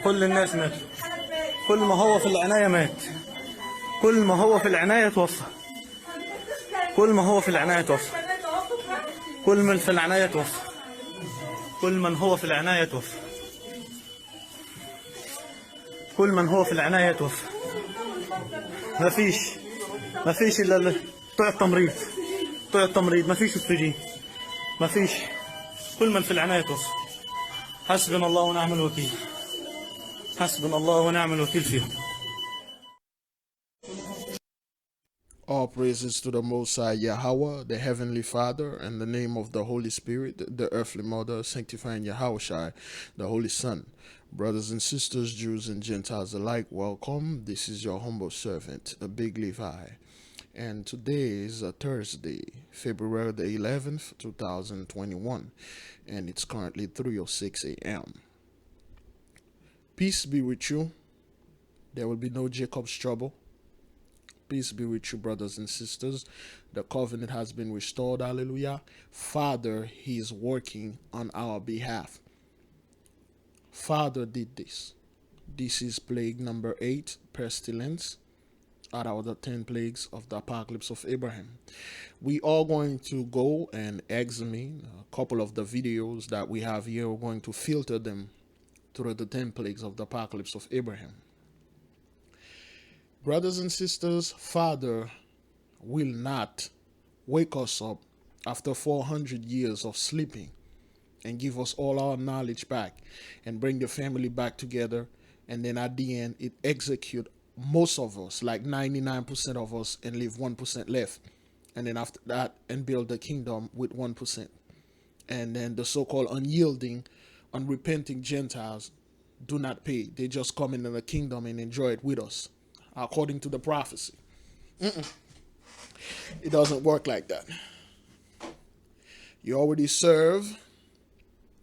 كل الناس مات، كل ما هو في العناية مات، كل ما هو في العناية توفى، كل ما هو في العناية توفى، كل من في العناية توفى، كل من هو في العناية توفى، كل من هو في العناية توفى. ما فيش إلا طلع التمريض، طلع التمريض، ما فيش أكسجين، ما فيش. كل من في العناية توفى. حسبنا الله ونعم الوكيل، حسبنا الله ونعم الوكيل فيهم. All praises to the Most High YAHAWAH, the Heavenly Father, and the name of the Holy Spirit, the earthly Mother, sanctifying YAHAWAH, the Holy Son. Brothers and sisters, Jews and Gentiles alike, welcome. This is your humble servant, Biglevi. And today is a Thursday, February the 11th, 2021, and it's currently 3:06 a.m. Peace be with you. There will be no Jacob's trouble. Peace be with you, brothers and sisters. The covenant has been restored. Hallelujah. Father, he is working on our behalf. Father did this. This is plague number 8, pestilence, out of the 10 plagues of the apocalypse of Abraham. We are going to go and examine a couple of the videos that we have here. We're going to filter them through the 10 plagues of the apocalypse of Abraham. Brothers and sisters, Father will not wake us up after 400 years of sleeping and give us all our knowledge back and bring the family back together, and then at the end it execute most of us, like 99% of us, and leave 1% left, and then after that and build the kingdom with 1%. And then the so-called unyielding, unrepenting Gentiles do not pay. They just come into the kingdom and enjoy it with us, according to the prophecy. It doesn't work like that. You already serve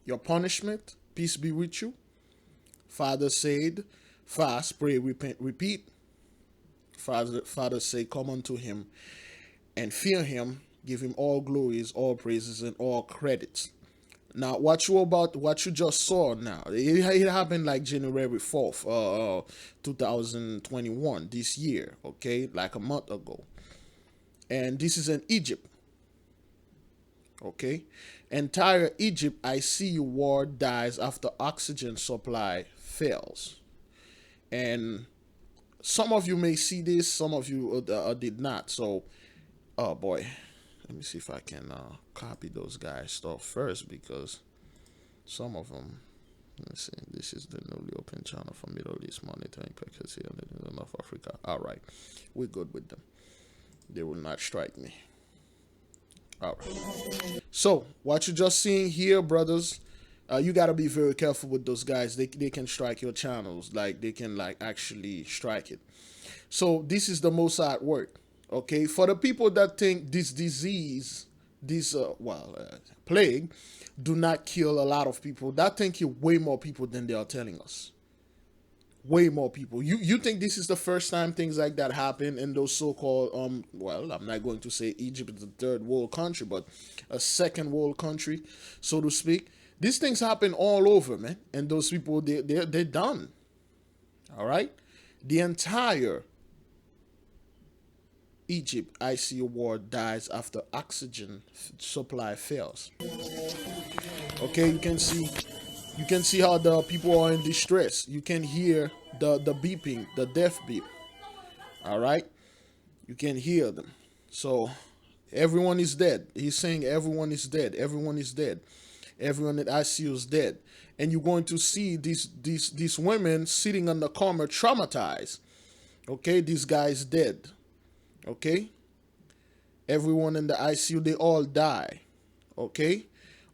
your punishment. Peace be with you. Father said, fast, pray, repent, repeat. Father said, come unto him and fear him, give him all glories, all praises, and all credits. Now, what you just saw now, it happened like January 4th, 2021, this year, okay, like a month ago. And this is in Egypt, okay. Entire Egypt, ICU ward dies after oxygen supply fails. And some of you may see this, some of you did not. So, oh boy. Let me see if I can copy those guys' stuff first, because some of them, let's see, this is the newly opened channel for Middle East monitoring packets here in North Africa. All right, we're good with them. They will not strike me. All right. So what you're just seeing here, brothers, you got to be very careful with those guys. They can strike your channels. Like, they can like actually strike it. So this is the Mossad at work. Okay, for the people that think this disease, this plague, do not kill a lot of people, that think kill way more people than they are telling us. Way more people. You think this is the first time things like that happen in those so-called well, I'm not going to say Egypt is a third world country, but a second world country, so to speak. These things happen all over, man, and those people, they're done. All right, the entire Egypt ICU ward dies after oxygen supply fails. Okay, you can see how the people are in distress. You can hear the beeping, the death beep. All right, you can hear them. So everyone is dead. He's saying everyone is dead. Everyone is dead. Everyone at ICU is dead. And you're going to see these women sitting on the coma traumatized. Okay, this guy is dead. Okay, everyone in the ICU, they all die. Okay,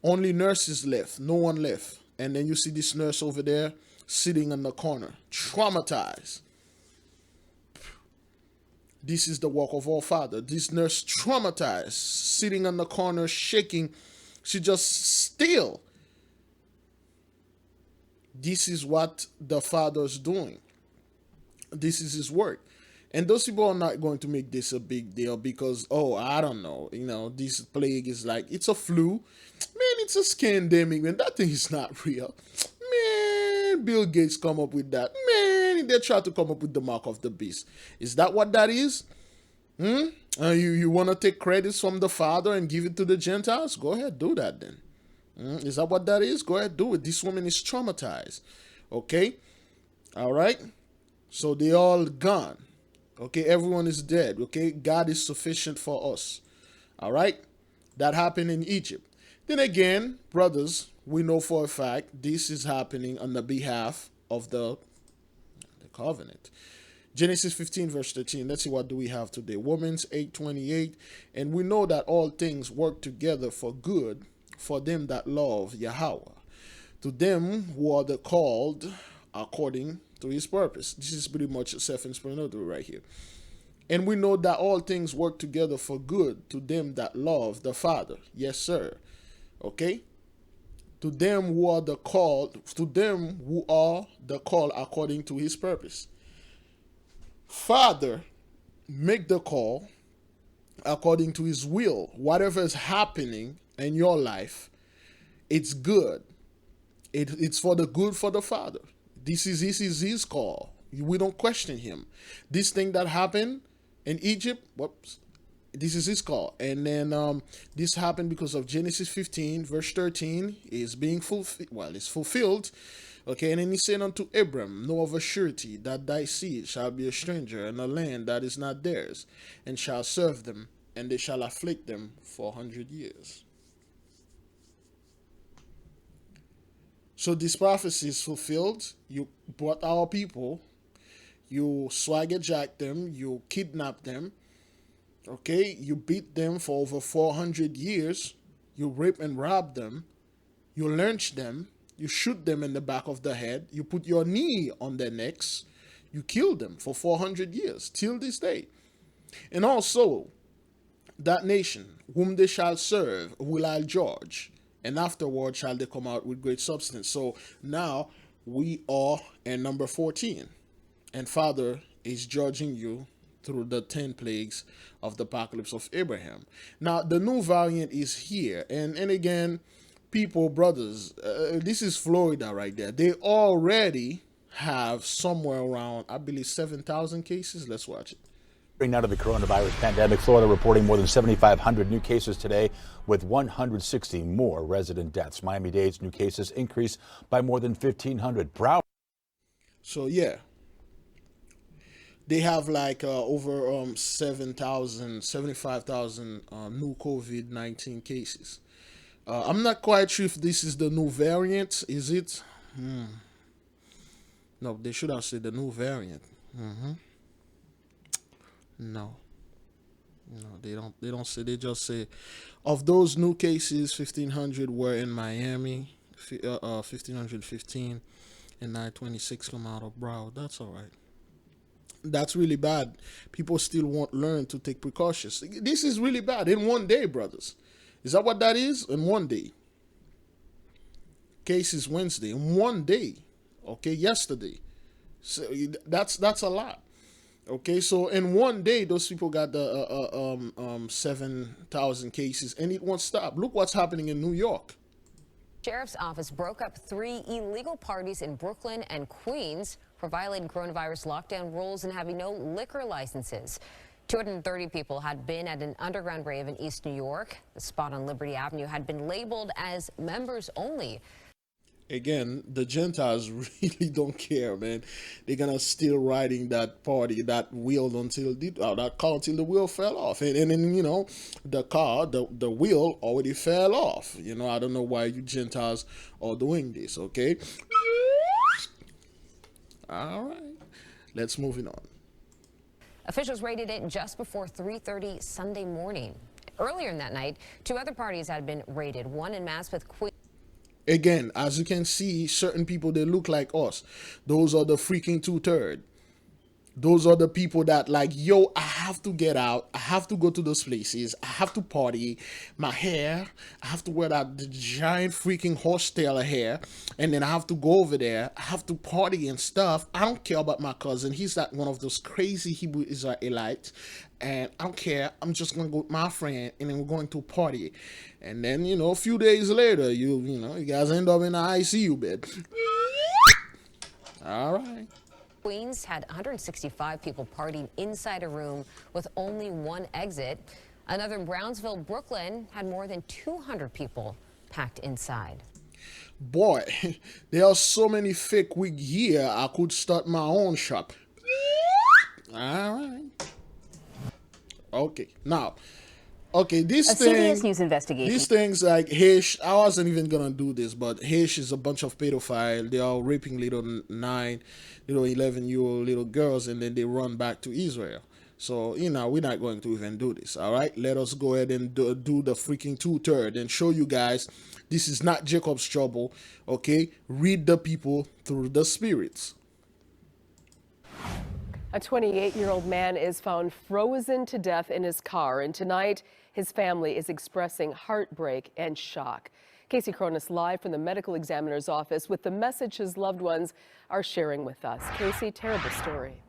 only nurses left, no one left. And then you see this nurse over there sitting in the corner, traumatized. This is the work of our Father. This nurse traumatized, sitting in the corner, shaking. She just still. This is what the Father's doing. This is his work. And those people are not going to make this a big deal because, oh, I don't know, this plague is like, it's a flu. Man, it's a scandemic, man. That thing is not real. Man, Bill Gates come up with that. Man, they try to come up with the mark of the beast. Is that what that is? You want to take credits from the Father and give it to the Gentiles? Go ahead, do that then. Is that what that is? Go ahead, do it. This woman is traumatized. Okay? All right? So they all gone. Okay? Everyone is dead. Okay? God is sufficient for us. All right? That happened in Egypt. Then again, brothers, we know for a fact this is happening on the behalf of the covenant. Genesis 15 verse 13. Let's see, what do we have today? Romans 8:28. And we know that all things work together for good for them that love YAHAWAH, to them who are the called according to his purpose. This is pretty much self-explanatory right here. And we know that all things work together for good to them that love the Father. Yes, sir. Okay? To them who are the called, according to his purpose. Father, make the call according to his will. Whatever is happening in your life, it's good. It's for the good for the Father. This is his call. We don't question him. This thing that happened in Egypt, whoops, this is his call. And then this happened because of Genesis 15 verse 13 is being fulfilled. Well, it's fulfilled. Okay, and then he said unto Abram, know of a surety that thy seed shall be a stranger in a land that is not theirs, and shall serve them, and they shall afflict them 400 years. So this prophecy is fulfilled. You brought our people, you swagger jacked them, you kidnapped them, okay, you beat them for over 400 years, you rape and rob them, you lynch them, you shoot them in the back of the head, you put your knee on their necks, you kill them for 400 years, till this day. And also, that nation, whom they shall serve, will I judge, and afterward shall they come out with great substance. So now we are in number 14, and Father is judging you through the 10 plagues of the apocalypse of Abraham. Now, the new variant is here, and again, people, brothers, this is Florida right there. They already have somewhere around, I believe, 7,000 cases. Let's watch it. Now to the coronavirus pandemic, Florida reporting more than 7,500 new cases today, with 160 more resident deaths. Miami-Dade's new cases increased by more than 1,500. So yeah, they have like over 7,000, 75,000 new COVID-19 cases. I'm not quite sure if this is the new variant. Is it? No, they should have said the new variant. No, they don't say. They just say, of those new cases, 1,500 were in Miami, 1,515, and 926 come out of Broward. That's all right. That's really bad. People still won't learn to take precautions. This is really bad. In one day, brothers. Is that what that is? In one day. Cases Wednesday. In one day. Okay, yesterday. So that's a lot. Okay, so in one day, those people got the 7,000 cases, and it won't stop. Look what's happening in New York. Sheriff's office broke up 3 illegal parties in Brooklyn and Queens for violating coronavirus lockdown rules and having no liquor licenses. 230 people had been at an underground rave in East New York. The spot on Liberty Avenue had been labeled as members only. Again, the Gentiles really don't care, man. They're gonna still riding that party, that wheel until that car until the wheel fell off, and then the car, the wheel already fell off. I don't know why you Gentiles are doing this. Okay, all right, let's move on. Officials raided it just before 3:30 Sunday morning. Earlier in that night, 2 other parties had been raided, one in Maspeth, Queens. Again, as you can see, certain people, they look like us. Those are the freaking 2/3. Those are the people that like, yo, I have to get out. I have to go to those places. I have to party. My hair, I have to wear that giant freaking horsetail hair. And then I have to go over there. I have to party and stuff. I don't care about my cousin. He's like one of those crazy Hebrew Israelites. And I don't care. I'm just going to go with my friend and then we're going to party. And then, you know, a few days later, you guys end up in the ICU bed. All right. Queens had 165 people partying inside a room with only one exit. Another in Brownsville, Brooklyn, had more than 200 people packed inside. Boy, there are so many fake wigs here, I could start my own shop. All right. Okay, now, okay, these CBS News investigation. These things like Hitch, I wasn't even gonna do this, but Hitch is a bunch of pedophiles. They are raping little 11-year-old little girls, and then they run back to Israel. So, you know, we're not going to even do this, all right? Let us go ahead and do the freaking 2/3 and show you guys this is not Jacob's trouble, okay? Read the people through the spirits. A 28-year-old man is found frozen to death in his car, and tonight his family is expressing heartbreak and shock. Casey Cronus live from the medical examiner's office with the message his loved ones are sharing with us. Casey, terrible story.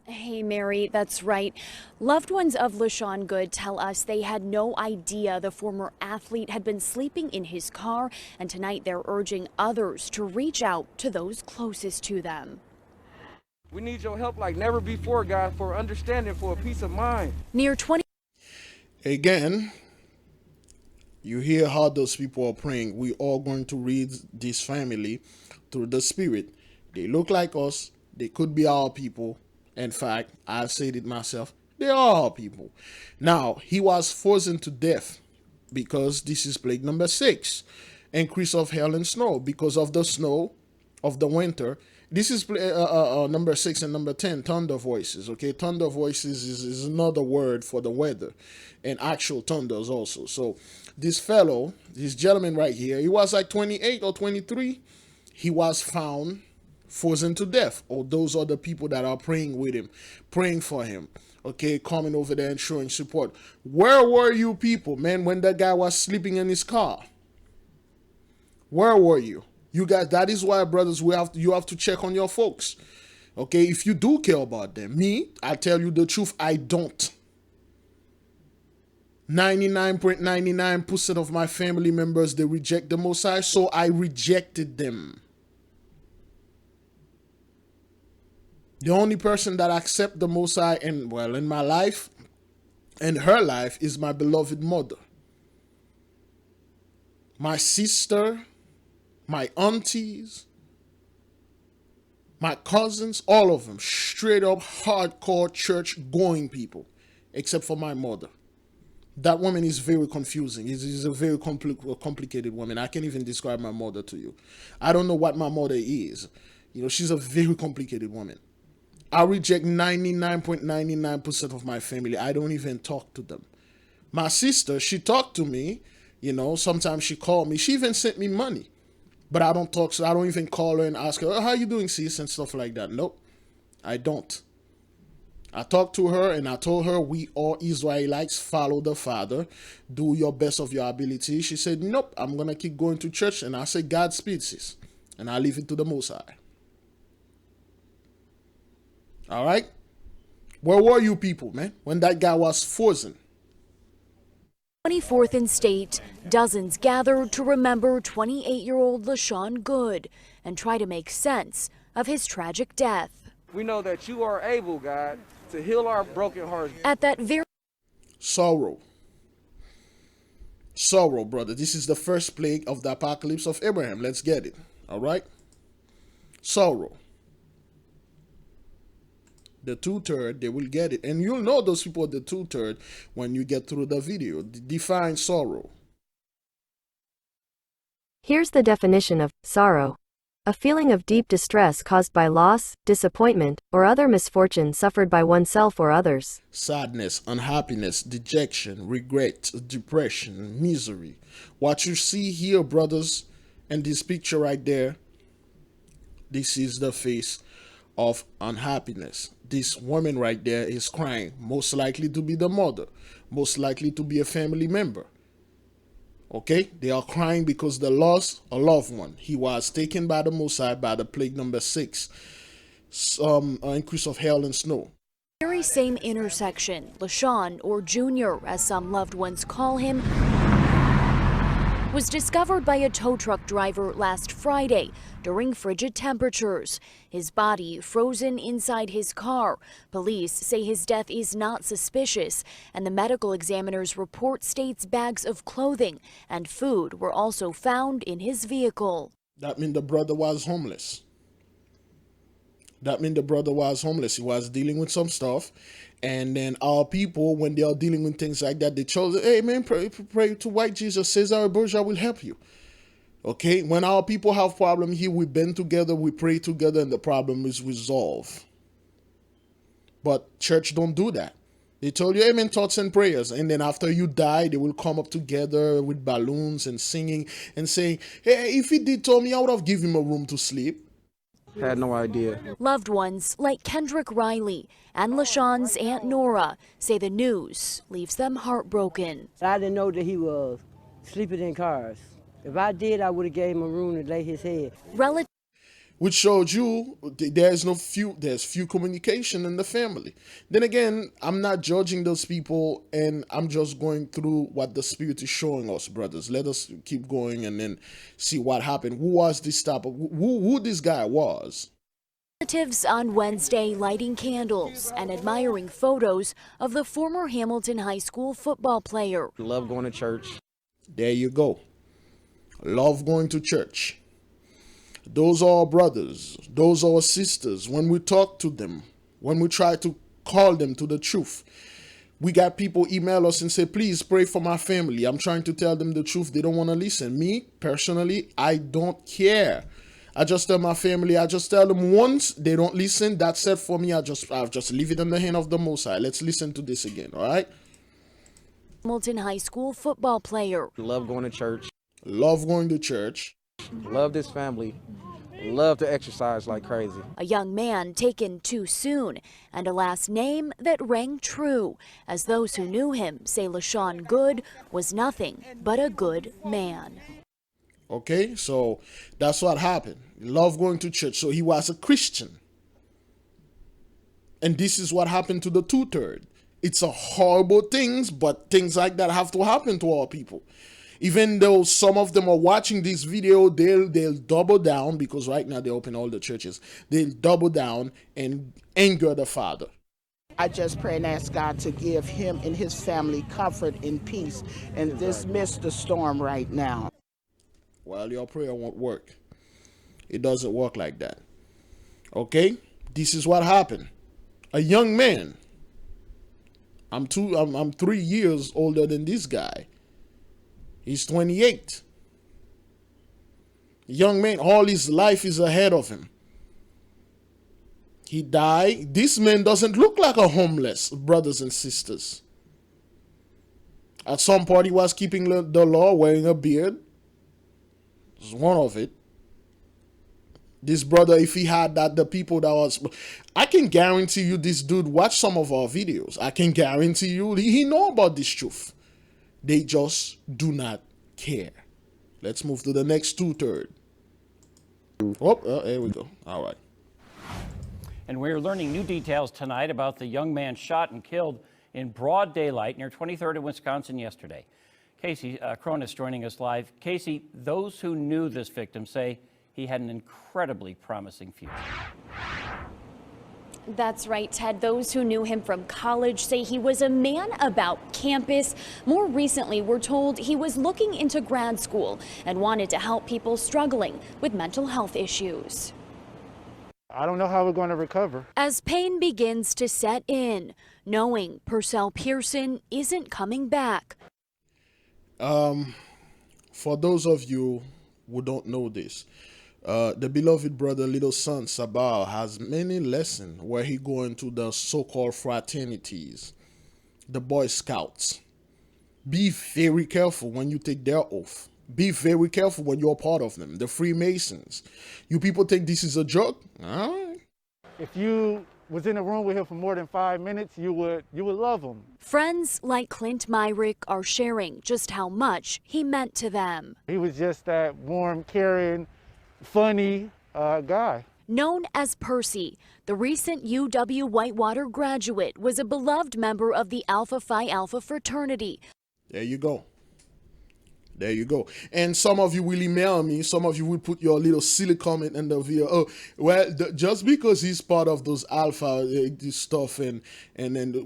Hey, Mary, that's right. Loved ones of LaShawn Good tell us they had no idea the former athlete had been sleeping in his car, and tonight they're urging others to reach out to those closest to them. We need your help like never before, God, for understanding, for a peace of mind. Near 20. Again, you hear how those people are praying. We are going to read this family through the spirit. They look like us. They could be our people. In fact, I've said it myself. They are our people. Now, he was frozen to death because this is plague number 6. Increase of hail and snow because of the snow of the winter. This is number 6 and number 10, thunder voices, okay? Thunder voices is another word for the weather, and actual thunders also. So this fellow, this gentleman right here, he was like 28 or 23. He was found frozen to death. Or those are the people that are praying with him, praying for him, okay? Coming over there and showing support. Where were you people, man, when that guy was sleeping in his car? Where were you? You guys, that is why, brothers, you have to check on your folks. Okay, if you do care about them. Me, I tell you the truth, I don't. 99.99% of my family members, they reject the Most High, so I rejected them. The only person that accept the Most High in my life and her life is my beloved mother. My sister, my aunties, my cousins, all of them, straight up hardcore church going people, except for my mother. That woman is very confusing. She's a very complicated woman. I can't even describe my mother to you. I don't know what my mother is. You know, she's a very complicated woman. I reject 99.99% of my family. I don't even talk to them. My sister, she talked to me. You know, sometimes she called me. She even sent me money. But I don't talk, so I don't even call her and ask her, oh, how you doing, sis, and stuff like that. Nope, I don't. I talked to her and I told her we all Israelites follow the Father. Do your best of your ability. She said, nope, I'm going to keep going to church. And I said, Godspeed, sis. And I leave it to the Most High. All right? Where were you people, man, when that guy was frozen? 24th and State, dozens gathered to remember 28-year-old LaShawn Good and try to make sense of his tragic death. We know that you are able, God, to heal our broken hearts. At that very sorrow, brother. This is the first plague of the apocalypse of Abraham. Let's get it. All right? Sorrow. The 2/3, they will get it. And you'll know those people at the 2/3 when you get through the video. Define sorrow. Here's the definition of sorrow. A feeling of deep distress caused by loss, disappointment, or other misfortune suffered by oneself or others. Sadness, unhappiness, dejection, regret, depression, misery. What you see here, brothers, and this picture right there, this is the face of unhappiness. This woman right there is crying, most likely to be the mother, most likely to be a family member. Okay, they are crying because they lost a loved one. He was taken by the Mossad by the plague number 6, increase of hail and snow. Very same intersection, LaShawn, or Junior, as some loved ones call him, was discovered by a tow truck driver last Friday during frigid temperatures. His body frozen inside his car. Police say his death is not suspicious, and the medical examiner's report states bags of clothing and food were also found in his vehicle. That means the brother was homeless. He was dealing with some stuff. And then our people, when they are dealing with things like that, they chose, hey man, pray to white Jesus. Cesar Borgia will help you. Okay, when our people have problem here, we band together, we pray together, and the problem is resolved. But church don't do that. They told you, amen, thoughts and prayers. And then after you die, they will come up together with balloons and singing and saying, hey, if he did tell me, I would have given him a room to sleep. Had no idea. Loved ones like Kendrick Riley and LaShawn's Aunt Nora say the news leaves them heartbroken. I didn't know that he was sleeping in cars. If I did, I would have gave him a room to lay his head. Which showed you there's few communication in the family. Then again, I'm not judging those people, and I'm just going through what the Spirit is showing us, brothers. Let us keep going and then see what happened. Who was this type of who this guy was? Relatives on Wednesday lighting candles and admiring photos of the former Hamilton High School football player. Love going to church. There you go. Love going to church. Those are our brothers. Those are our sisters. When we talk to them, when we try to call them to the truth, we got people email us and say, please pray for my family. I'm trying to tell them the truth. They don't want to listen. Me, personally, I don't care. I just tell my family, I just tell them once they don't listen. That's it for me. I'll just leave it in the hand of the Most High. Let's listen to this again, all right? Hamilton High School football player. Love going to church. Love going to church. Love this family. Love to exercise like crazy. A young man taken too soon, and a last name that rang true, as those who knew him say LaShawn Good was nothing but a good man. Okay, so that's what happened. Love going to church. So he was a Christian. And this is what happened to the 2/3. It's a horrible thing, but things like that have to happen to our people. Even though some of them are watching this video, they'll double down, because right now they open all the churches. They'll double down and anger the Father. I just pray and ask God to give him and his family comfort and peace and dismiss the storm right now. Well, your prayer won't work. It doesn't work like that. Okay? This is what happened. A young man. I'm 3 years older than this guy. He's 28. Young man, all his life is ahead of him. He died. This man doesn't look like a homeless, brothers and sisters. At some point, he was keeping the law, wearing a beard. It's one of it. This brother, if he had that, the people that was... I can guarantee you this dude watched some of our videos. I can guarantee you he know about this truth. They just do not care. Let's move to the next 2/3. Oh, there we go. All right. And we're learning new details tonight about the young man shot and killed in broad daylight near 23rd in Wisconsin yesterday. Casey Cronus joining us live. Casey, those who knew this victim say he had an incredibly promising future. That's right, Ted. Those who knew him from college say he was a man about campus. More recently, we're told he was looking into grad school and wanted to help people struggling with mental health issues. I don't know how we're going to recover. As pain begins to set in, knowing Purcell Pearson isn't coming back. For those of you who don't know this, the beloved brother, little son Sabah, has many lessons where he go into the so-called fraternities, the Boy Scouts. Be very careful when you take their oath. Be very careful when you're part of them. The Freemasons. You people think this is a joke? All right. If you was in a room with him for more than 5 minutes, you would love him. Friends like Clint Myrick are sharing just how much he meant to them. He was just that warm, caring, funny guy. Known as Percy, the recent UW-Whitewater graduate was a beloved member of the Alpha Phi Alpha fraternity. There you go. There you go. And some of you will email me. Some of you will put your little silly comment in the video. Oh, well, just because he's part of those alpha this stuff and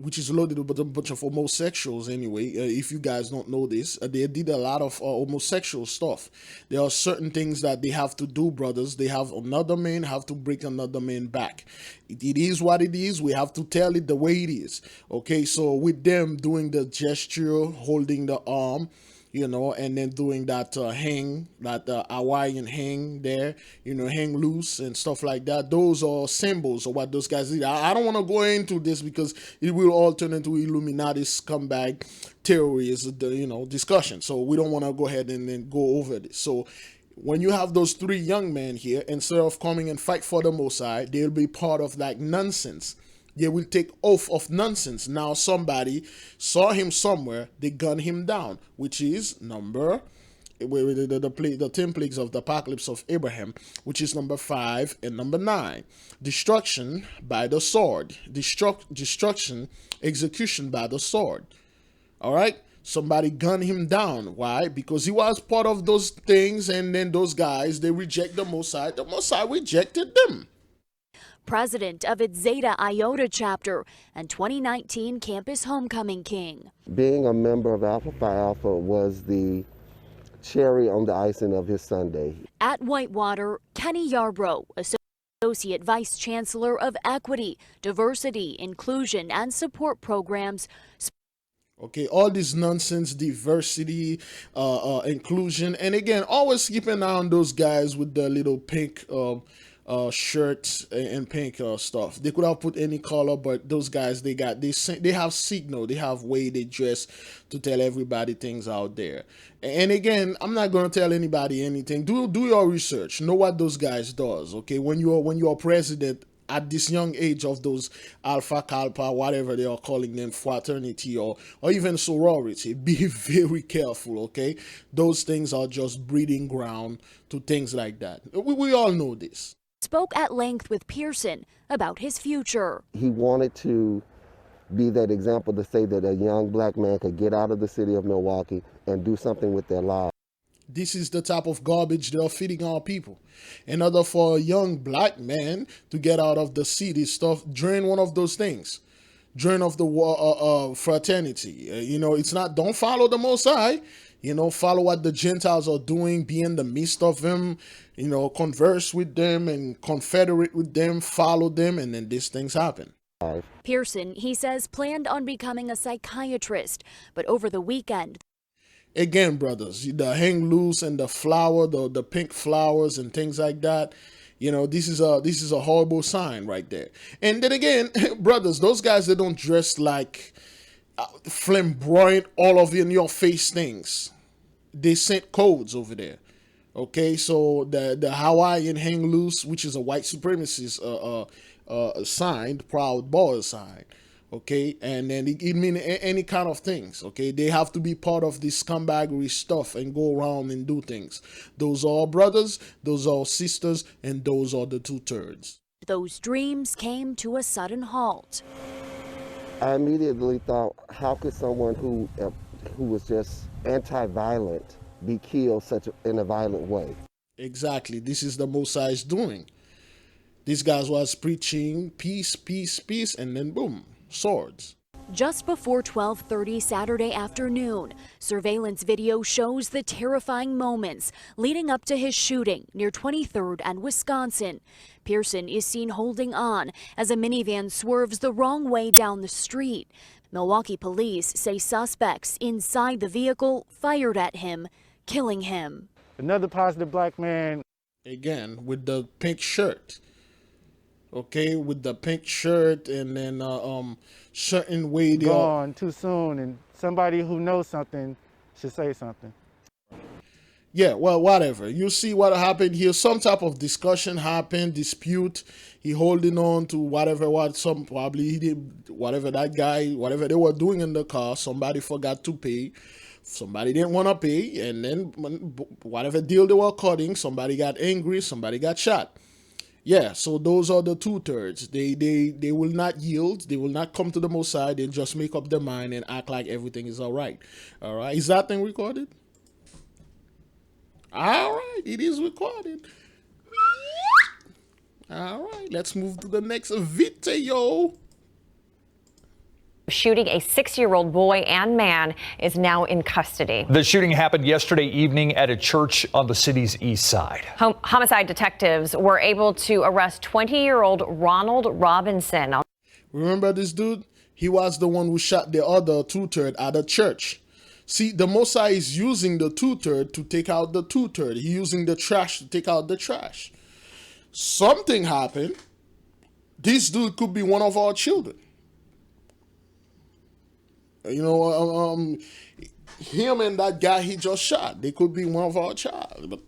which is loaded with a bunch of homosexuals anyway. If you guys don't know this, they did a lot of homosexual stuff. There are certain things that they have to do, brothers. They have another man have to bring another man back. It is what it is. We have to tell it the way it is. Okay, so with them doing the gesture, holding the arm, you know, and then doing that hang, that Hawaiian hang there, you know, hang loose and stuff like that. Those are symbols of what those guys did. I don't want to go into this because it will all turn into Illuminati scumbag terrorist, you know, discussion. So we don't want to go ahead and then go over this. So when you have those three young men here, instead of coming and fight for the Most High, they'll be part of that nonsense. They will take oath of nonsense. Now somebody saw him somewhere, they gun him down, which is number, the 10 plagues of the apocalypse of Abraham, which is number 5 and number 9. Destruction by the sword. Destruction, execution by the sword. All right? Somebody gunned him down. Why? Because he was part of those things, and then those guys, they reject the Most High. The Most High rejected them. President of its Zeta Iota chapter and 2019 Campus Homecoming King. Being a member of Alpha Phi Alpha was the cherry on the icing of his sundae. At Whitewater, Kenny Yarbrough, Associate Vice Chancellor of Equity, Diversity, Inclusion, and Support Programs. Okay, all this nonsense, diversity, inclusion, and again, always keep an eye on those guys with the little pink shirts and pink stuff. They could have put any color, but those guys, they have signal, they have way they dress to tell everybody things out there. And again, I'm not gonna tell anybody anything. Do your research. Know what those guys does. Okay, when you're president at this young age of those Alpha Kalpa, whatever they are calling them, fraternity or even sorority, be very careful. Okay, those things are just breeding ground to things like that. We all know this. Spoke at length with Pearson about his future. He wanted to be that example to say that a young black man could get out of the city of Milwaukee and do something with their lives. This is the type of garbage they are feeding our people. In order for a young black man to get out of the city stuff, join one of those things. Join of the fraternity. You know, it's not, don't follow the Most High. You know, follow what the Gentiles are doing, be in the midst of them, you know, converse with them and confederate with them, follow them, and then these things happen. Pearson, he says, planned on becoming a psychiatrist, but over the weekend. Again, brothers, the hang loose and the flower, the pink flowers and things like that, you know, this is a horrible sign right there. And then again, brothers, those guys, they don't dress like flamboyant, all of in your face things. They sent codes over there. Okay, so the Hawaiian hang loose, which is a white supremacist sign, Proud Boy sign. Okay, and then it means any kind of things. Okay, they have to be part of this scumbaggery stuff and go around and do things. Those are our brothers, those are our sisters, and those are the 2/3. Those dreams came to a sudden halt. I immediately thought, how could someone who was just anti-violent be killed in a violent way? Exactly. This is the Most High's doing. These guys was preaching peace, peace, peace, and then boom, swords. Just before 12:30 Saturday afternoon, surveillance video shows the terrifying moments leading up to his shooting near 23rd and Wisconsin. Pearson is seen holding on as a minivan swerves the wrong way down the street. Milwaukee police say suspects inside the vehicle fired at him, killing him. Another positive black man. Again, with the pink shirt. Okay, with the pink shirt and then certain way they gone too soon, and somebody who knows something should say something. Yeah, well, whatever. You see what happened here. Some type of discussion happened, dispute. He holding on to whatever, probably he did, whatever that guy, whatever they were doing in the car. Somebody forgot to pay. Somebody didn't want to pay. And then whatever deal they were cutting, somebody got angry, somebody got shot. Yeah, so those are the 2/3. They will not yield. They will not come to the Most High. They just make up their mind and act like everything is all right. All right. Is that thing recorded? All right. It is recorded. All right. Let's move to the next video. Shooting a 6-year-old boy and man is now in custody. The shooting happened yesterday evening at a church on the city's east side. Homicide detectives were able to arrest 20-year-old Ronald Robinson. Remember this dude? He was the one who shot the other 2/3 at a church. See, the Mosai is using the 2/3 to take out the 2/3. He's using the trash to take out the trash. Something happened. This dude could be one of our children. You know, him and that guy he just shot, they could be one of our child. But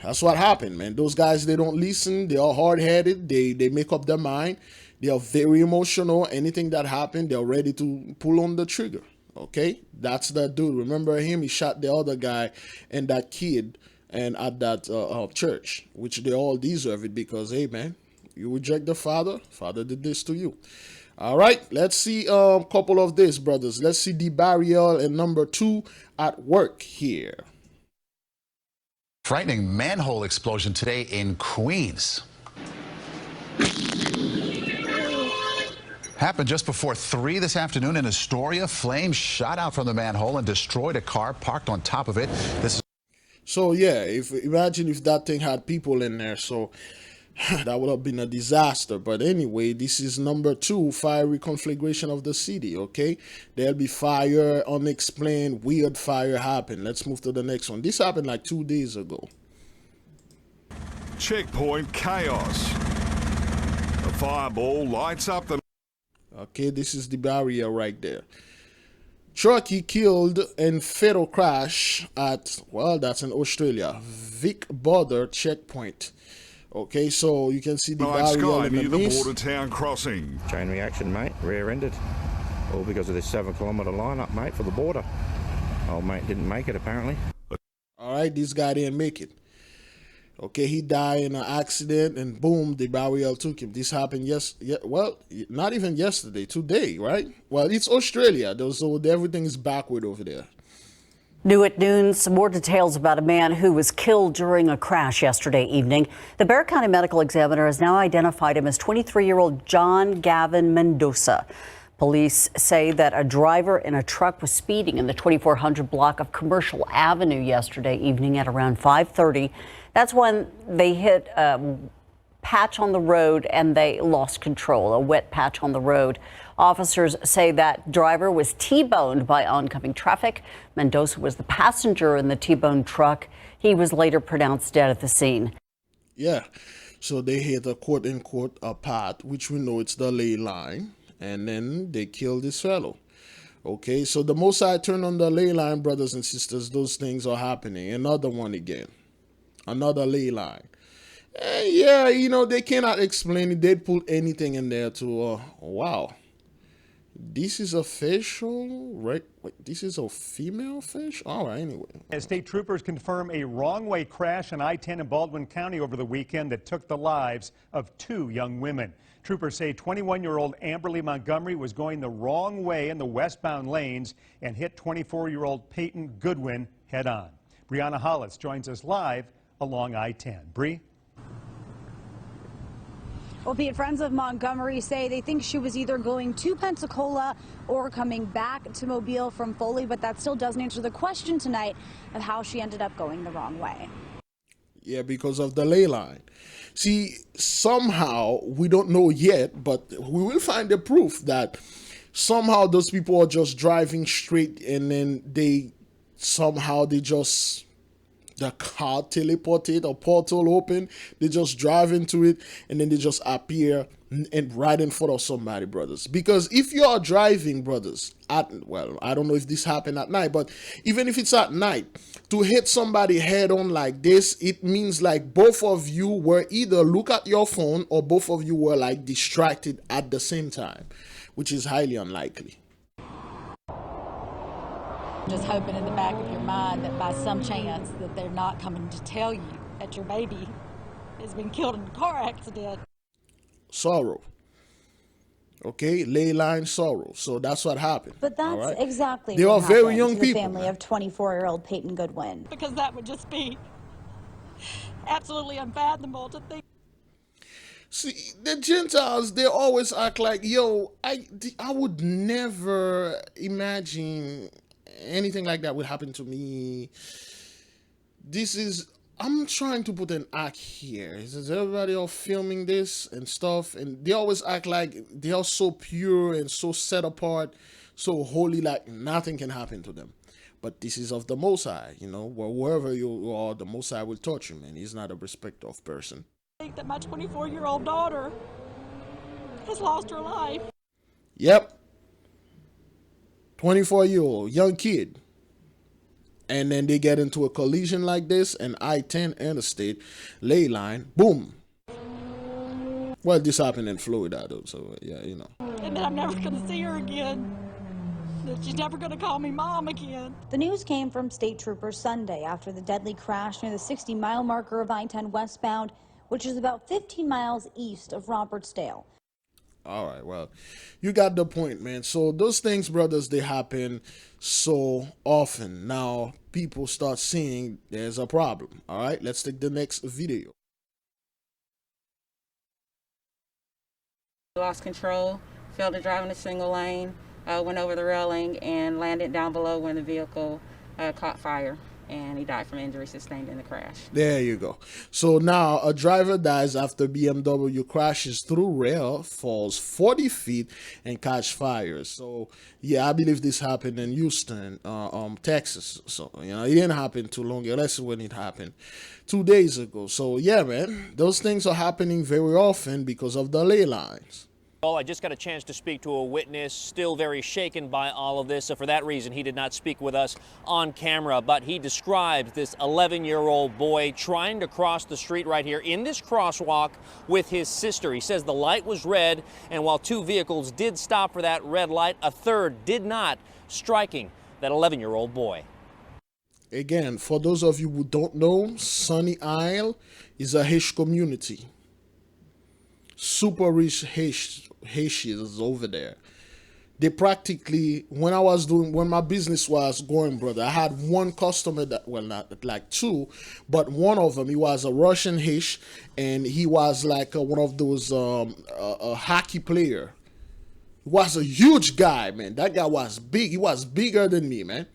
that's what happened, man. Those guys, they don't listen. They are hard-headed. They make up their mind. They are very emotional. Anything that happened, they're ready to pull on the trigger. Okay, that's that dude. Remember him? He shot the other guy and that kid, and at that church, which they all deserve it because, hey, man, you reject the Father. Father did this to you. All right, let's see a couple of this, brothers. Let's see the burial and number 2 at work here. Frightening manhole explosion today in Queens. Happened just before 3 this afternoon in Astoria. Flames shot out from the manhole and destroyed a car parked on top of it. So yeah, imagine if that thing had people in there. So that would have been a disaster. But anyway, this is number 2, fiery conflagration of the city. Okay, there'll be fire, unexplained, weird fire happen. Let's move to the next one. This happened like 2 days ago. Checkpoint chaos. A fireball lights up the... Okay, this is the barrier right there. Truckee killed in fatal crash at, well, that's in Australia, Vic Border checkpoint. Okay, so you can see the barrier in near the the mist. border town crossing. Chain reaction, mate, rear-ended. All because of this 7-kilometre line-up, mate, for the border. Old mate didn't make it, apparently. All right, this guy didn't make it. Okay, he died in an accident, and boom, the barrier took him. This happened well, not even yesterday, today, right? Well, it's Australia, though, so everything is backward over there. New at noon, some more details about a man who was killed during a crash yesterday evening. The Bexar County Medical Examiner has now identified him as 23-year-old John Gavin Mendoza. Police say that a driver in a truck was speeding in the 2400 block of Commercial Avenue yesterday evening at around 5:30. That's when they hit a patch on the road and they lost control, a wet patch on the road. Officers say that driver was T-boned by oncoming traffic. Mendoza was the passenger in the T-boned truck. He was later pronounced dead at the scene. Yeah, so they hit a quote-unquote a path, which we know it's the ley line, and then they killed this fellow. Okay, so the most I turn on the ley line, brothers and sisters, those things are happening. Another one again. Another ley line. And yeah, you know, they cannot explain it. They'd put anything in there to, wow. This is a facial, right? Wait, this is a female fish? All right, anyway. As state troopers confirm a wrong-way crash on I-10 in Baldwin County over the weekend that took the lives of 2 young women. Troopers say 21-year-old Amberly Montgomery was going the wrong way in the westbound lanes and hit 24-year-old Peyton Goodwin head-on. Brianna Hollis joins us live along I-10. Bree? Well, Pete, friends of Montgomery say they think she was either going to Pensacola or coming back to Mobile from Foley, but that still doesn't answer the question tonight of how she ended up going the wrong way. Yeah, because of the ley line. See, somehow, we don't know yet, but we will find the proof that somehow those people are just driving straight and then they just The car teleported, a portal open, they just drive into it, and then they just appear and right in front of somebody, brothers. Because if you are driving, brothers, well, I don't know if this happened at night, but even if it's at night, to hit somebody head on like this, it means like both of you were either look at your phone or both of you were like distracted at the same time, which is highly unlikely. Just hoping in the back of your mind that by some chance that they're not coming to tell you that your baby has been killed in a car accident. Sorrow. Okay, ley line sorrow. So that's what happened. But that's exactly they what are very happened young to people. The family of 24-year-old Peyton Goodwin. Because that would just be absolutely unfathomable to think. See, the Gentiles, they always act like, yo, I would never imagine anything like that would happen to me. I'm trying to put an act here. Is everybody all filming this and stuff? And they always act like they are so pure and so set apart, so holy, like nothing can happen to them. But this is of the Most High, you know, wherever you are, the Most High will touch you, man. He's not a respecter of person. I think that my 24-year-old daughter has lost her life. Yep. 24-year-old, young kid. And then they get into a collision like this, and I-10 interstate, ley line, boom. Well, this happened in Florida, though, so yeah, you know. And then I'm never going to see her again. That she's never going to call me mom again. The news came from state troopers Sunday after the deadly crash near the 60-mile marker of I-10 westbound, which is about 15 miles east of Robertsdale. All right, well, you got the point, man. So those things, brothers, they happen so often. Now people start seeing there's a problem. All right, let's take the next video. Lost control, failed to drive in a single lane, went over the railing and landed down below when the vehicle caught fire. And he died from injuries sustained in the crash. There you go. So now a driver dies after BMW crashes through rail, falls 40 feet, and catch fire. So yeah, I believe this happened in Houston, Texas. So you know, it didn't happen too long ago. That's when it happened 2 days ago. So yeah, man, those things are happening very often because of the ley lines. Well, I just got a chance to speak to a witness, still very shaken by all of this. So for that reason, he did not speak with us on camera, but he described this 11-year-old boy trying to cross the street right here in this crosswalk with his sister. He says the light was red, and while 2 vehicles did stop for that red light, a third did not, striking that 11-year-old boy. Again, for those of you who don't know, Sunny Isle is a Hitch community. Super rich Haitians over there. They practically, when my business was going, brother, I had one customer that, well, not like 2, but one of them, he was a Russian Haitian, and he was like one of those a hockey player. He was a huge guy, man. That guy was big. He was bigger than me, man.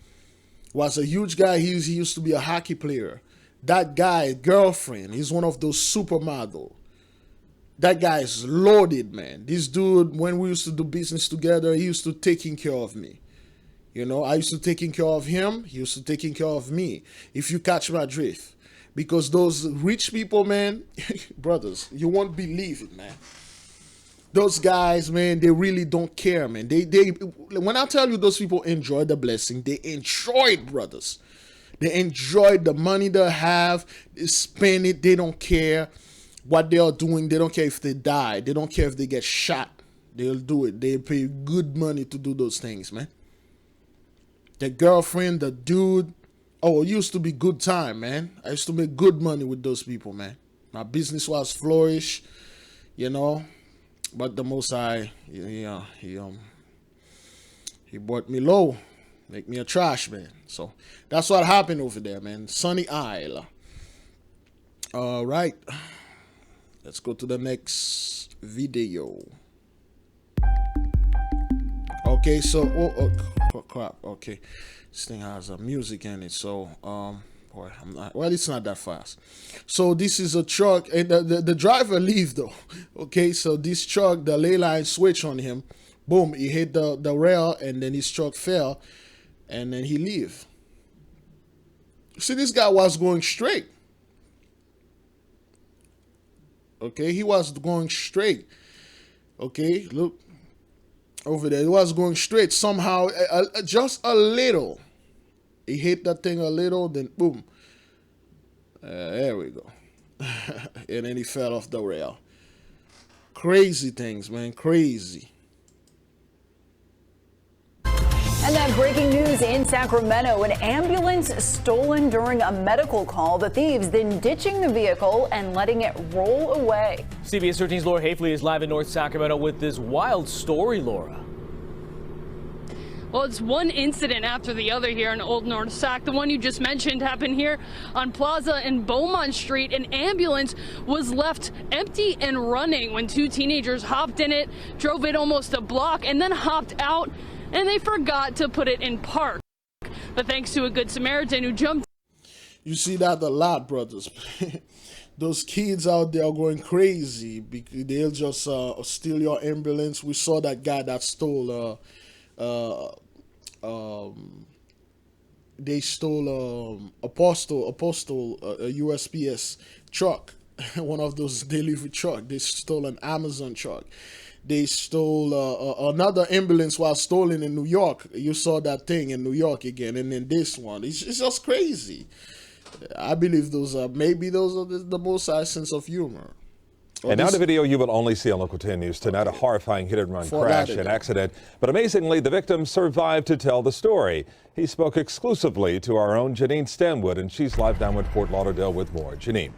He was a huge guy. He used to be a hockey player. That guy, girlfriend, he's one of those supermodels. That guy is loaded, man. This dude, when we used to do business together, he used to taking care of me. You know, I used to taking care of him. He used to taking care of me. If you catch my drift. Because those rich people, man, brothers, you won't believe it, man. Those guys, man, they really don't care, man. They when I tell you those people enjoy the blessing, they enjoy it, brothers. They enjoy the money they have. They spend it. They don't care what they are doing. They don't care if they die. They don't care if they get shot. They'll do it. They pay good money to do those things, man. The girlfriend, the dude. Oh, it used to be good time, man. I used to make good money with those people, man. My business was flourish, you know. But the Most High, he brought me low, make me a trash man. So that's what happened over there, man. Sunny Isle. All right. Let's go to the next video. Okay, so oh crap. Okay, this thing has music in it, so boy, I'm not. Well, it's not that fast. So this is a truck, and the driver leave though. Okay, so this truck, the ley line switch on him, boom, he hit the rail, and then his truck fell, and then he leave. See, this guy was going straight. Okay, he was going straight. Okay, look over there. He was going straight. Somehow, just a little. He hit that thing a little, then boom. There we go. And then he fell off the rail. Crazy things, man. Crazy. And then breaking news in Sacramento, an ambulance stolen during a medical call. The thieves then ditching the vehicle and letting it roll away. CBS 13's Laura Hafley is live in North Sacramento with this wild story, Laura. Well, it's one incident after the other here in Old North Sac. The one you just mentioned happened here on Plaza and Beaumont Street. An ambulance was left empty and running when two teenagers hopped in it, drove it almost a block, and then hopped out, and they forgot to put it in park. But thanks to a good Samaritan who jumped. You see that a lot, brothers. Those kids out there are going crazy because they'll just steal your ambulance. We saw that guy that stole they stole Apostle a USPS truck, one of those delivery truck. They stole an Amazon truck. They stole another ambulance was stolen in New York. You saw that thing in New York again, and then this one. It's just crazy. I believe those are the most high sense of humor. And now the video you will only see on Local 10 News tonight, a horrifying hit-and-run crash and accident. But amazingly, the victim survived to tell the story. He spoke exclusively to our own Janine Stanwood, and she's live down with Fort Lauderdale with more. Janine.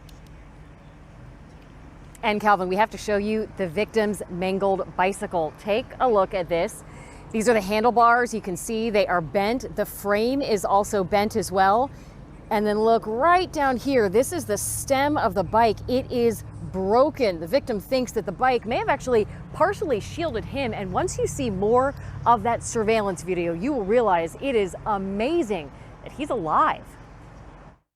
And Calvin, we have to show you the victim's mangled bicycle. Take a look at this. These are the handlebars. You can see they are bent. The frame is also bent as well. And then look right down here. This is the stem of the bike. It is broken. The victim thinks that the bike may have actually partially shielded him. And once you see more of that surveillance video, you will realize it is amazing that he's alive.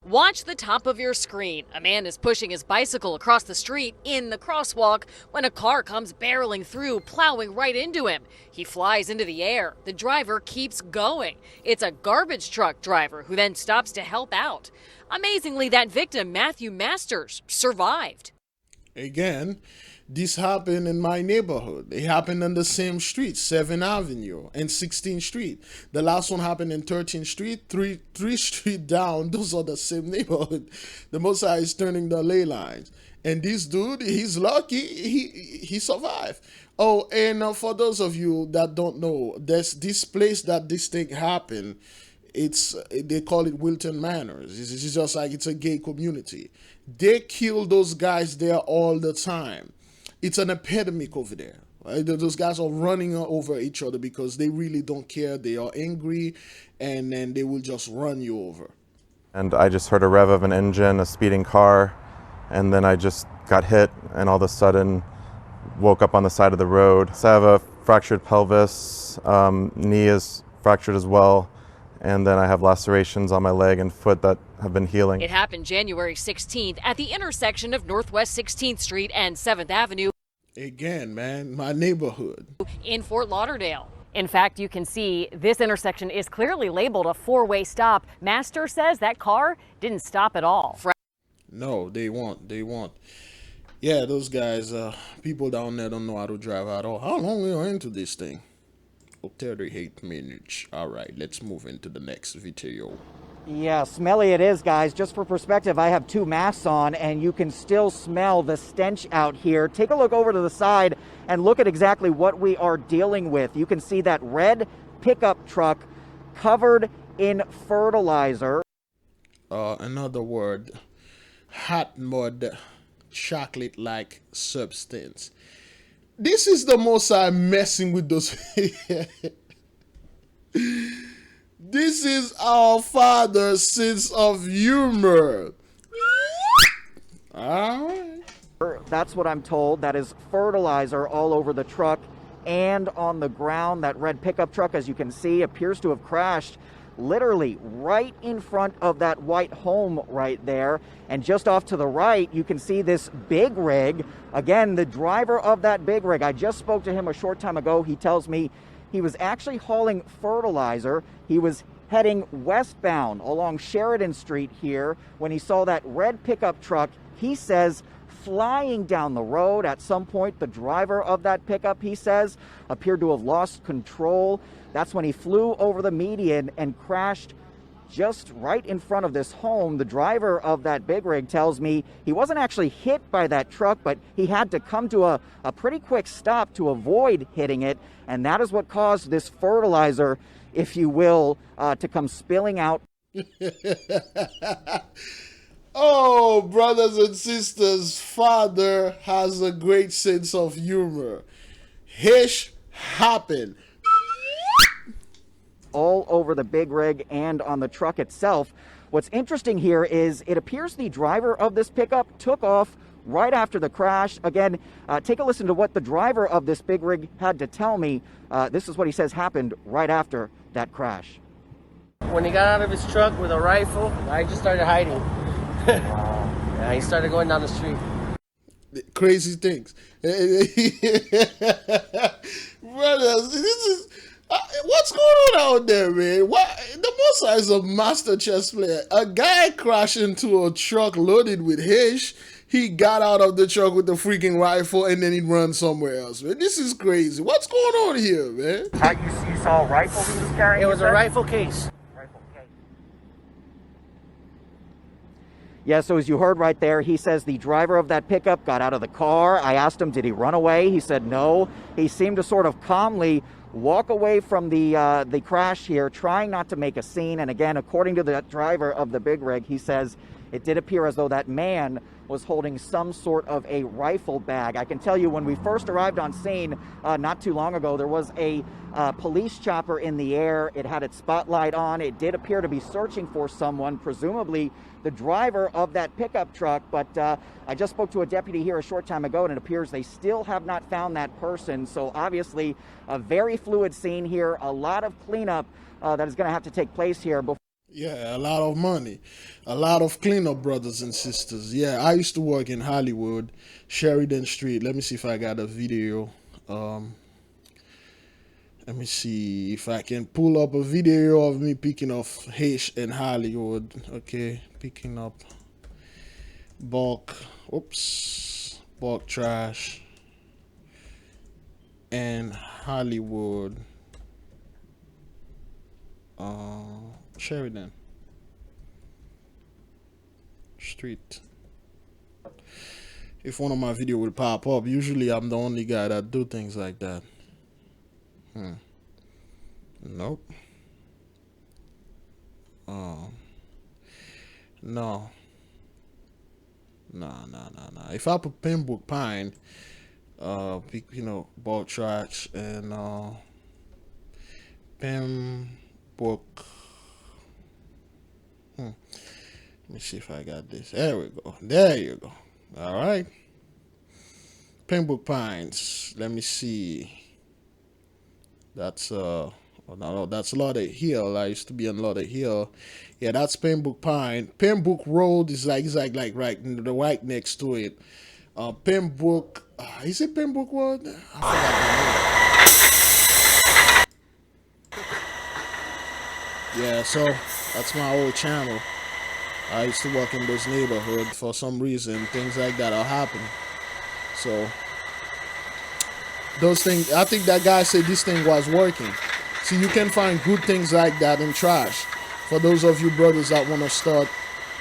Watch the top of your screen. A man is pushing his bicycle across the street in the crosswalk when a car comes barreling through, plowing right into him. He flies into the air. The driver keeps going. It's a garbage truck driver who then stops to help out. Amazingly, that victim, Matthew Masters, survived. Again, this happened in my neighborhood. It happened on the same street, 7th Avenue and 16th Street. The last one happened in 13th Street, 3 street down. Those are the same neighborhood. The Most High is turning the ley lines. And this dude, he's lucky. He survived. Oh, and for those of you that don't know, there's this place that this thing happened. They call it Wilton Manors. It's just like it's a gay community. They kill those guys there all the time. It's an epidemic over there. Right? Those guys are running over each other because they really don't care. They are angry, and then they will just run you over. And I just heard a rev of an engine, a speeding car, and then I just got hit, and all of a sudden woke up on the side of the road. So I have a fractured pelvis, knee is fractured as well. And then I have lacerations on my leg and foot that have been healing. It happened January 16th at the intersection of Northwest 16th Street and 7th Avenue. Again, man, my neighborhood. In Fort Lauderdale. In fact, you can see this intersection is clearly labeled a four-way stop. Master says that car didn't stop at all. No, they won't. Yeah, those guys, people down there don't know how to drive at all. How long are you into this thing? 38 minutes. All right, let's move into the next video. Yeah, smelly it is, guys. Just for perspective, I have 2 masks on, and you can still smell the stench out here. Take a look over to the side and look at exactly what we are dealing with. You can see that red pickup truck covered in fertilizer. Another word, hot mud, chocolate-like substance. This is the Most High messing with those. This is our Father's sense of humor. All right. That's what I'm told. That is fertilizer all over the truck and on the ground. That red pickup truck, as you can see, appears to have crashed literally right in front of that white home right there. And just off to the right, you can see this big rig. Again, the driver of that big rig, I just spoke to him a short time ago. He tells me he was actually hauling fertilizer. He was heading westbound along Sheridan Street here when he saw that red pickup truck, he says, flying down the road. At some point, the driver of that pickup, he says, appeared to have lost control. That's when he flew over the median and crashed just right in front of this home. The driver of that big rig tells me he wasn't actually hit by that truck, but he had to come to a pretty quick stop to avoid hitting it. And that is what caused this fertilizer, if you will, to come spilling out. Oh, brothers and sisters, Father has a great sense of humor. Hitch happened. All over the big rig and on the truck itself. What's interesting here is it appears the driver of this pickup took off right after the crash. Again, take a listen to what the driver of this big rig had to tell me. This is what he says happened right after that crash. When he got out of his truck with a rifle, I just started hiding. Yeah, he started going down the street. Crazy things. Brothers, this is... what's going on out there, man? The Most High is a master chess player. A guy crashed into a truck loaded with Hitch. He got out of the truck with the freaking rifle, and then he run somewhere else, man. This is crazy. What's going on here, man? You saw a rifle he was carrying? It was a rifle case. Yeah, so as you heard right there, he says the driver of that pickup got out of the car. I asked him, did he run away? He said no. He seemed to sort of calmly walk away from the crash here, trying not to make a scene. And again, according to the driver of the big rig, he says it did appear as though that man was holding some sort of a rifle bag. I can tell you, when we first arrived on scene not too long ago, there was a police chopper in the air. It had its spotlight on. It did appear to be searching for someone, presumably the driver of that pickup truck. But I just spoke to a deputy here a short time ago, and it appears they still have not found that person. So obviously a very fluid scene here, a lot of cleanup that is going to have to take place here. Yeah, a lot of money, a lot of cleanup, brothers and sisters. Yeah, I used to work in Hollywood, Sheridan Street. Let me see if I got a video. Let me see if I can pull up a video of me picking up Hitch in Hollywood. Okay, picking up bulk trash in Hollywood. Sheridan Street. If one of my video will pop up, usually I'm the only guy that do things like that. Nope. No. If I put Pembroke Pine, bulk trash and Pembroke. Let me see if I got this. There we go. There you go. All right. Pembroke Pines. Let me see. That's no, that's Lauderdale Hill. I used to be on Lauderdale Hill. Yeah, that's Pembroke Pine. Pembroke Road is like right next to it. Pembroke. Is it Pembroke Road? I forgot the name. Yeah, so that's my old channel. I used to work in those neighborhoods. For some reason, things like that are happening. So those things, I think that guy said this thing was working. See, you can find good things like that in trash. For those of you brothers that want to start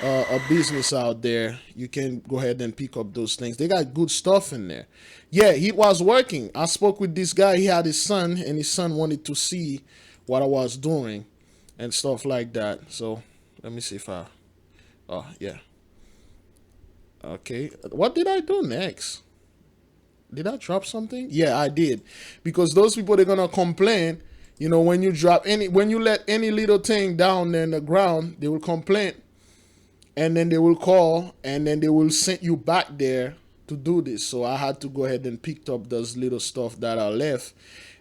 a business out there, you can go ahead and pick up those things. They got good stuff in there. Yeah, it was working. I spoke with this guy. He had his son, and his son wanted to see what I was doing and stuff like that. So let me see if I... Oh, yeah. Okay. What did I do next? Did I drop something? Yeah, I did. Because those people, they're going to complain. You know, when you drop when you let any little thing down there in the ground, they will complain. And then they will call, and then they will send you back there to do this. So I had to go ahead and pick up those little stuff that are left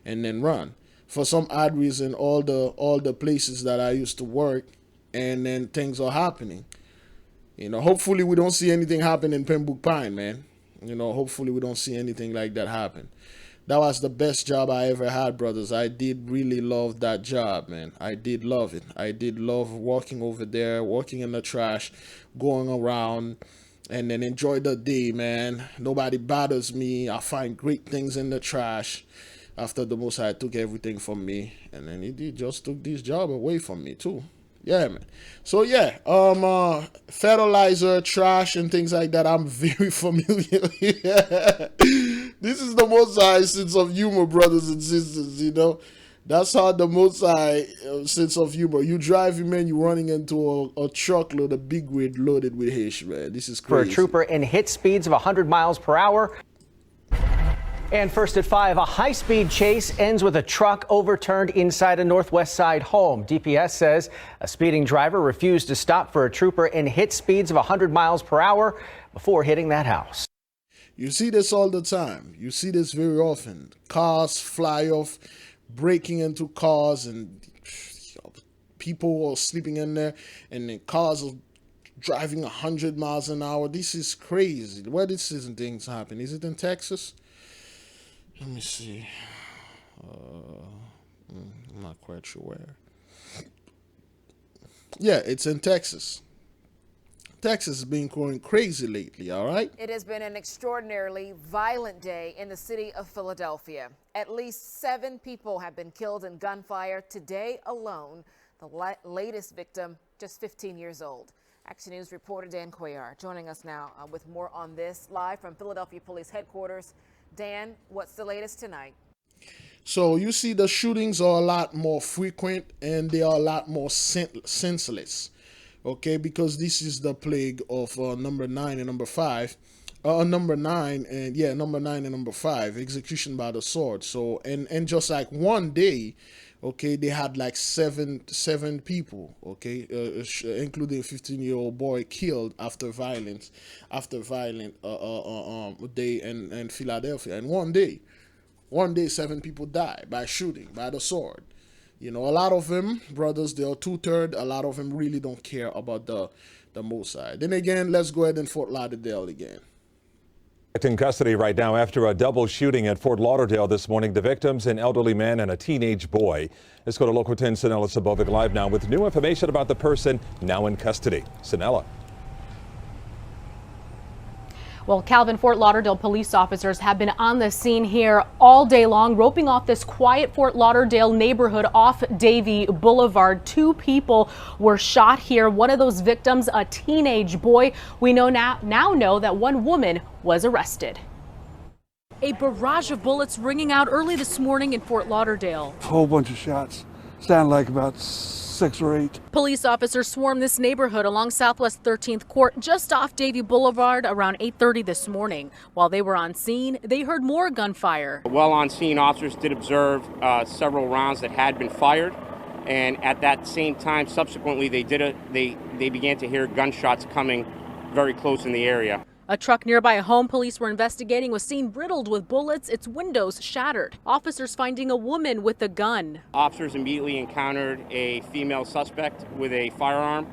and then run. For some odd reason, all the places that I used to work, and then things are happening. You know, hopefully we don't see anything happen in Pembroke Pine, man. You know, hopefully we don't see anything like that happen. That was the best job I ever had, brothers. I did really love that job, man. I did love it. I did love walking over there, walking in the trash, going around, and then enjoy the day, man. Nobody bothers me. I find great things in the trash. After the Most High took everything from me, and then he just took this job away from me too. Yeah, man. So yeah, fertilizer, trash, and things like that, I'm very familiar with. This is the Most High sense of humor, brothers and sisters, you know. That's how the Most High sense of humor. You driving, man, you running into a truckload, a big rig loaded with Hitch, man. This is crazy. For a trooper in hit speeds of 100 miles per hour. And first at 5, a high-speed chase ends with a truck overturned inside a Northwest Side home. DPS says a speeding driver refused to stop for a trooper in hit speeds of 100 miles per hour before hitting that house. You see this all the time. You see this very often. Cars fly off, breaking into cars, and people are sleeping in there, and then cars are driving 100 miles an hour. This is crazy. Where these things happen? Is it in Texas? Let me see. I'm not quite sure where. Yeah, it's in Texas. Texas has been going crazy lately, all right? It has been an extraordinarily violent day in the city of Philadelphia. At least 7 people have been killed in gunfire today alone. The latest victim, just 15 years old. Action News reporter Dan Cuellar joining us now with more on this, live from Philadelphia Police Headquarters. Dan, what's the latest tonight? So you see the shootings are a lot more frequent and they are a lot more senseless, okay, because this is the plague of number 9 and number 5. Number 9 and number 5, execution by the sword. So and just like one day, okay, they had like seven people, okay, including a 15-year-old boy killed after violent day in Philadelphia. And one day 7 people died by shooting, by the sword. You know, a lot of them, brothers, they are 2/3. A lot of them really don't care about the Most High. Then again, let's go ahead and Fort Lauderdale again. In custody right now after a double shooting at Fort Lauderdale this morning. The victims, an elderly man and a teenage boy. Let's go to Local 10 Sinella Sabovic live now with new information about the person now in custody. Sinella. Well, Calvin, Fort Lauderdale police officers have been on the scene here all day long, roping off this quiet Fort Lauderdale neighborhood off Davie Boulevard. 2 people were shot here. One of those victims, a teenage boy. We know now know that one woman was arrested. A barrage of bullets ringing out early this morning in Fort Lauderdale. A whole bunch of shots. Sound like about 6 or 8. Police officers swarmed this neighborhood along Southwest 13th Court just off Davie Boulevard around 8:30 this morning. While they were on scene, they heard more gunfire. Well on scene, officers did observe several rounds that had been fired, and at that same time, subsequently, they began to hear gunshots coming very close in the area. A truck nearby a home police were investigating was seen riddled with bullets, its windows shattered. Officers finding a woman with a gun. Officers immediately encountered a female suspect with a firearm.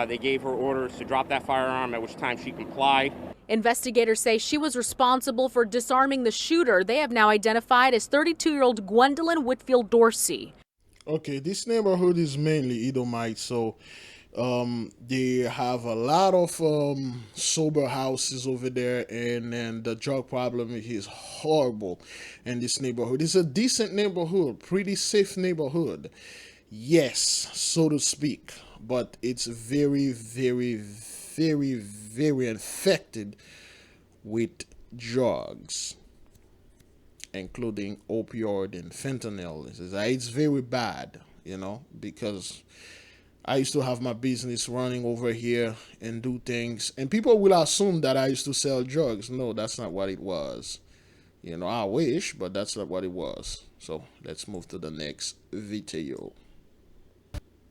They gave her orders to drop that firearm, at which time she complied. Investigators say she was responsible for disarming the shooter. They have now identified as 32-year-old Gwendolyn Whitfield Dorsey. Okay, this neighborhood is mainly Edomite, so they have a lot of sober houses over there, and the drug problem is horrible in this neighborhood. It's a decent neighborhood, pretty safe neighborhood, yes, so to speak, but it's very, very, very, very infected with drugs, including opioid and fentanyl. It's very bad, you know, because I used to have my business running over here and do things, and people will assume that I used to sell drugs. No, that's not what it was. You know, I wish, but that's not what it was. So let's move to the next video.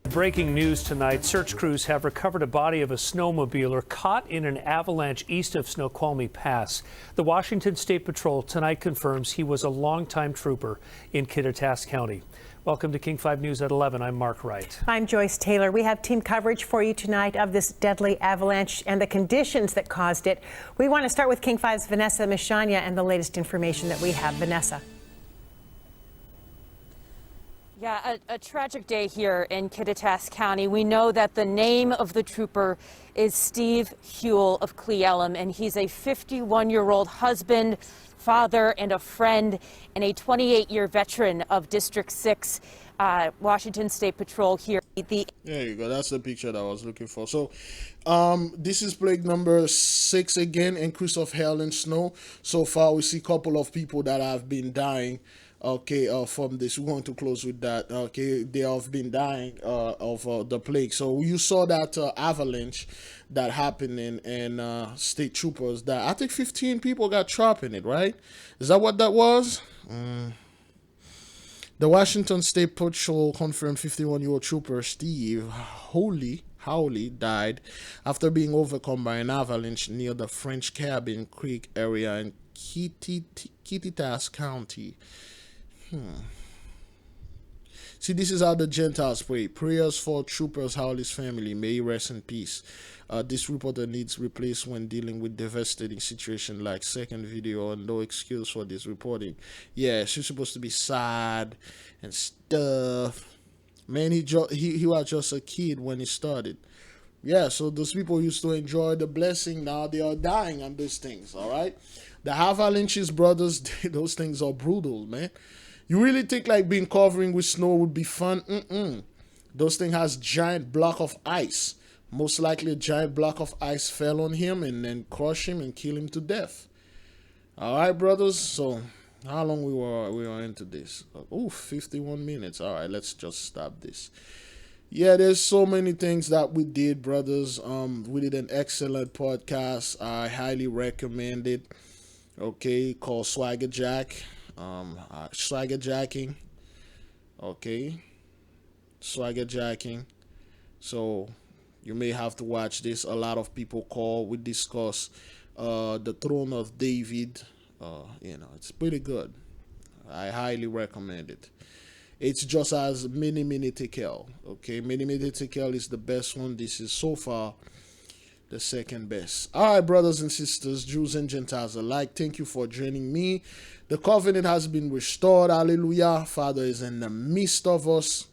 Breaking news tonight, search crews have recovered a body of a snowmobiler caught in an avalanche east of Snoqualmie Pass. The Washington State Patrol tonight confirms he was a longtime trooper in Kittitas County. Welcome to King 5 News at 11. I'm Mark Wright. I'm Joyce Taylor. We have team coverage for you tonight of this deadly avalanche and the conditions that caused it. We want to start with King 5's Vanessa Mishanya and the latest information that we have. Vanessa. Yeah, a tragic day here in Kittitas County. We know that the name of the trooper is Steve Huell of Cle Elum, and he's a 51-year-old husband, father, and a friend, and a 28-year veteran of District 6, Washington State Patrol here. There you go. That's the picture that I was looking for. So, this is plague number 6 again, increase of hail and snow. So far, we see a couple of people that have been dying. Okay, from this, we're going to close with that. Okay, they have been dying of the plague. So you saw that avalanche that happened in state troopers. That I think 15 people got trapped in it. Right? Is that what that was? The Washington State Patrol confirmed 51-year-old trooper Steve Howley died after being overcome by an avalanche near the French Cabin Creek area in Kittitas County. See, this is how the Gentiles pray. Prayers for troopers Howley's family. May he rest in peace. This reporter needs replaced when dealing with devastating situation like second video, and no excuse for this reporting. Yeah, she's supposed to be sad and stuff. Man, he was just a kid when he started. Yeah, so those people used to enjoy the blessing. Now they are dying on these things, all right? The avalanches, brothers, those things are brutal, man. You really think like being covering with snow would be fun? Those things has giant block of ice. Most likely a giant block of ice fell on him and then crushed him and kill him to death. All right, brothers. So how long we were into this? 51 minutes. All right, let's just stop this. Yeah, there's so many things that we did, brothers. We did an excellent podcast. I highly recommend it. Okay, called Swagger Jack. Swagger jacking. Okay, swagger jacking. So you may have to watch this. A lot of people call. We discuss the throne of David. It's pretty good. I highly recommend it. It's just as Mini Tekel. Okay, Mini Tekel is the best one. This is so far the second best. All right, brothers and sisters, Jews and Gentiles alike, thank you for joining me. The covenant has been restored. Hallelujah. Father is in the midst of us.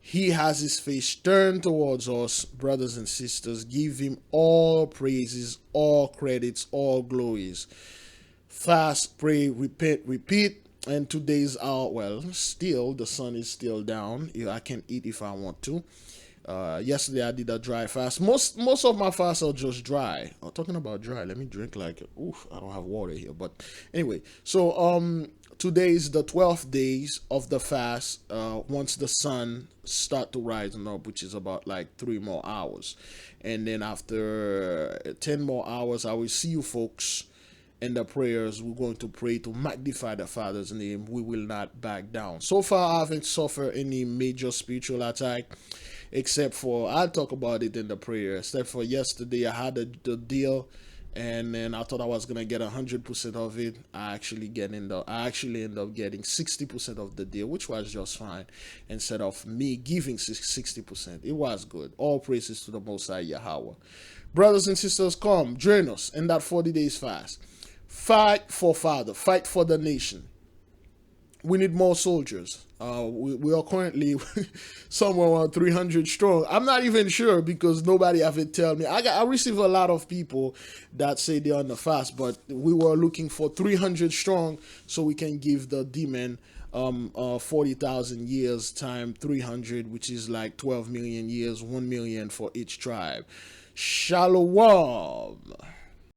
He has his face turned towards us, brothers and sisters. Give him all praises, all credits, all glories. Fast, pray, repent, repeat. And today's still the sun is still down. I can eat if I want to. Yesterday I did a dry fast. Most of my fasts are just dry. Talking about dry, let me drink I don't have water here, but anyway. So today is the 12th days of the fast. Once the sun start to rise up, which is about 3 more hours, and then after 10 more hours, I will see you folks in the prayers. We're going to pray to magnify the Father's name. We will not back down. So far, I haven't suffered any major spiritual attack. Except for, I'll talk about it in the prayer. Except for yesterday, I had the deal, and then I thought I was gonna get 100% of it. I actually ended up getting 60% of the deal, which was just fine. Instead of me giving 60%, it was good. All praises to the Most High YAHAWAH. Brothers and sisters, come join us in that 40 days fast. Fight for Father. Fight for the nation. We need more soldiers. We are currently somewhere around 300 strong. I'm not even sure because nobody ever tell me. I receive a lot of people that say they're on the fast, but we were looking for 300 strong so we can give the demon 40,000 years time 300, which is 12 million years, 1 million for each tribe. Shalom.